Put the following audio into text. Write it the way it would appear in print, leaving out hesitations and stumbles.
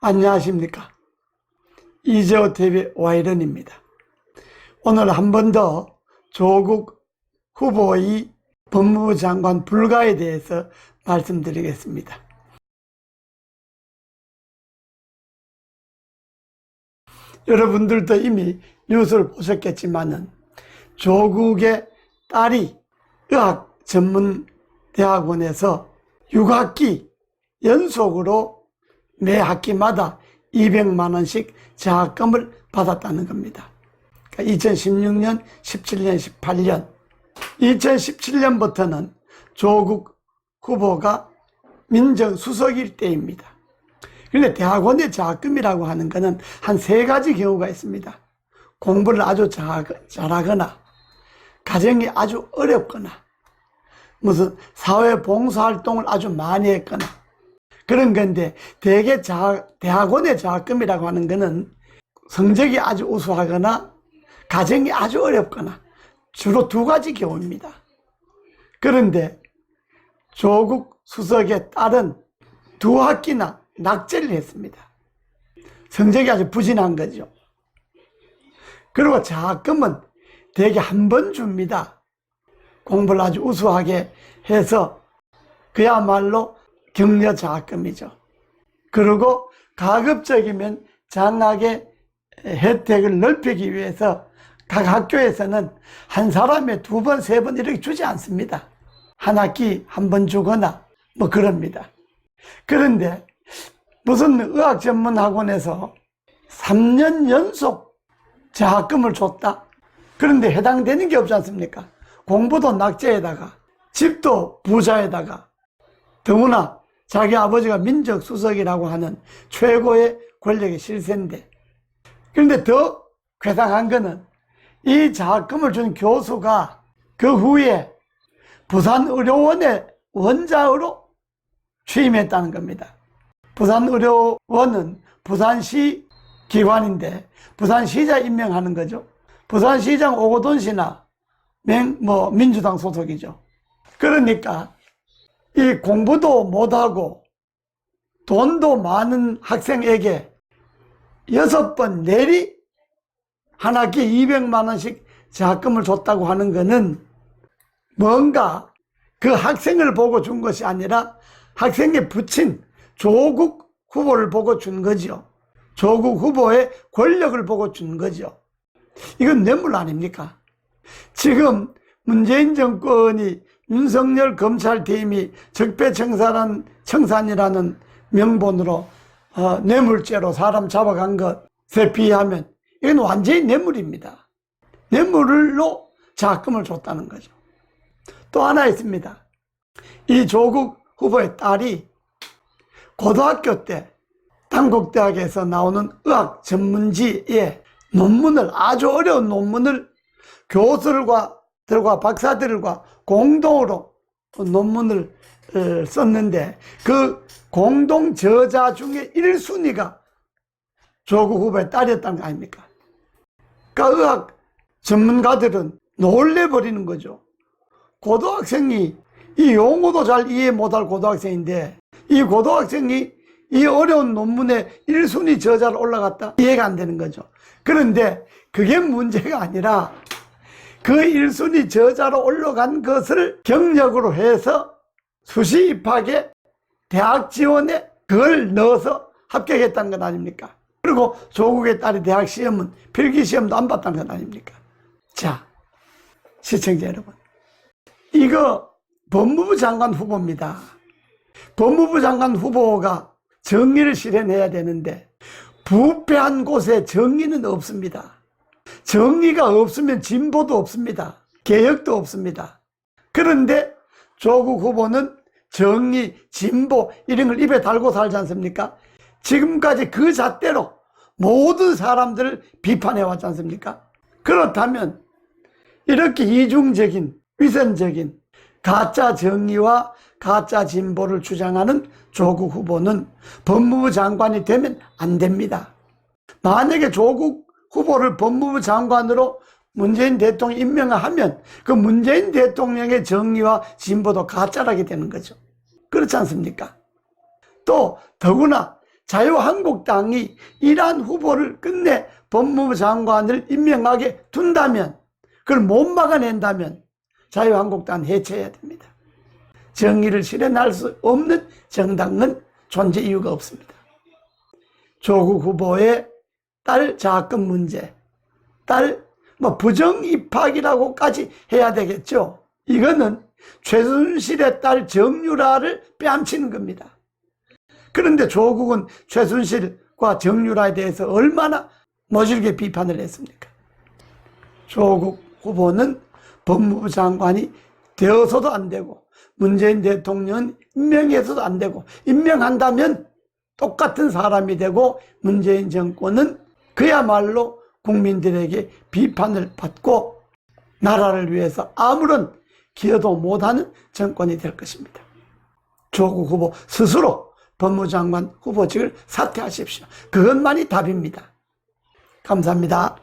안녕하십니까. 이재호TV 와이런입니다. 오늘 한 번 더 조국 후보의 법무부 장관 불가에 대해서 말씀드리겠습니다. 여러분들도 이미 뉴스를 보셨겠지만은 조국의 딸이 의학 전문 대학원에서 6학기 연속으로 매 학기마다 200만 원씩 장학금을 받았다는 겁니다. 그러니까 2016년, 17년, 18년 2017년부터는 조국 후보가 민정수석일 때입니다. 그런데 대학원의 장학금이라고 하는 것은 한 3가지 경우가 있습니다. 공부를 아주 잘하거나 가정이 아주 어렵거나 무슨 사회봉사활동을 아주 많이 했거나 그런 건데, 대개 대학원의 장학금이라고 하는 것은 성적이 아주 우수하거나 가정이 아주 어렵거나 주로 2가지 경우입니다. 그런데 조국 수석의 딸은 2학기나 낙제를 했습니다. 성적이 아주 부진한 거죠. 그리고 장학금은 대개 한 번 줍니다. 공부를 아주 우수하게 해서 그야말로 격려 장학금이죠. 그리고 가급적이면 장학의 혜택을 넓히기 위해서 각 학교에서는 한 사람에 2번, 3번 이렇게 주지 않습니다. 한 학기 한 번 주거나 뭐 그럽니다. 그런데 무슨 의학 전문 학원에서 3년 연속 장학금을 줬다? 그런데 해당되는 게 없지 않습니까? 공부도 낙제에다가 집도 부자에다가 더구나 자기 아버지가 민정수석이라고 하는 최고의 권력의 실세인데, 그런데 더 괴상한 거는 이 장학금을 준 교수가 그 후에 부산의료원의 원장으로 취임했다는 겁니다. 부산의료원은 부산시 기관인데 부산시장 임명하는 거죠. 부산시장 오거돈 씨나 민주당 소속이죠. 그러니까 이 공부도 못하고 돈도 많은 학생에게 6번 내리 한 학기에 200만 원씩 장학금을 줬다고 하는 것은 뭔가 그 학생을 보고 준 것이 아니라 학생의 부친 조국 후보를 보고 준 거죠. 조국 후보의 권력을 보고 준 거죠. 이건 뇌물 아닙니까? 지금 문재인 정권이 윤석열 검찰팀이 적폐청산이라는 명분으로 뇌물죄로 사람 잡아간 것에 비하면 이건 완전히 뇌물입니다. 뇌물로 장학금을 줬다는 거죠. 또 하나 있습니다. 이 조국 후보의 딸이 고등학교 때 단국대학에서 나오는 의학 전문지에 논문을, 아주 어려운 논문을 교수들과 박사들과 공동으로 논문을 썼는데 그 공동 저자 중에 1순위가 조국 후보의 딸이었다는 거 아닙니까? 그러니까 의학 전문가들은 놀래버리는 거죠. 고등학생이 이 용어도 잘 이해 못할 고등학생인데 이 고등학생이 이 어려운 논문에 1순위 저자로 올라갔다? 이해가 안 되는 거죠. 그런데 그게 문제가 아니라 그 1순위 저자로 올라간 것을 경력으로 해서 수시 입학에 대학 지원에 그걸 넣어서 합격했다는 건 아닙니까? 그리고 조국의 딸이 대학 시험은 필기시험도 안 봤다는 건 아닙니까? 자, 시청자 여러분, 이거 법무부 장관 후보입니다. 법무부 장관 후보가 정의를 실현해야 되는데 부패한 곳에 정의는 없습니다. 정의가 없으면 진보도 없습니다. 개혁도 없습니다. 그런데 조국 후보는 정의, 진보 이런 걸 입에 달고 살지 않습니까? 지금까지 그 잣대로 모든 사람들을 비판해 왔지 않습니까? 그렇다면 이렇게 이중적인, 위선적인 가짜 정의와 가짜 진보를 주장하는 조국 후보는 법무부 장관이 되면 안 됩니다. 만약에 조국 후보를 법무부 장관으로 문재인 대통령이 임명하면 그 문재인 대통령의 정의와 진보도 가짜라게 되는 거죠. 그렇지 않습니까? 또 더구나 자유한국당이 이러한 후보를 끝내 법무부 장관을 임명하게 둔다면, 그걸 못 막아낸다면 자유한국당 해체해야 됩니다. 정의를 실현할 수 없는 정당은 존재 이유가 없습니다. 조국 후보의 딸 장학금 문제, 딸 부정 입학이라고까지 해야 되겠죠. 이거는 최순실의 딸 정유라를 빼앗치는 겁니다. 그런데 조국은 최순실과 정유라에 대해서 얼마나 모질게 비판을 했습니까? 조국 후보는 법무부 장관이 되어서도 안 되고, 문재인 대통령은 임명해서도 안 되고, 임명한다면 똑같은 사람이 되고, 문재인 정권은 그야말로 국민들에게 비판을 받고 나라를 위해서 아무런 기여도 못하는 정권이 될 것입니다. 조국 후보 스스로 법무장관 후보직을 사퇴하십시오. 그것만이 답입니다. 감사합니다.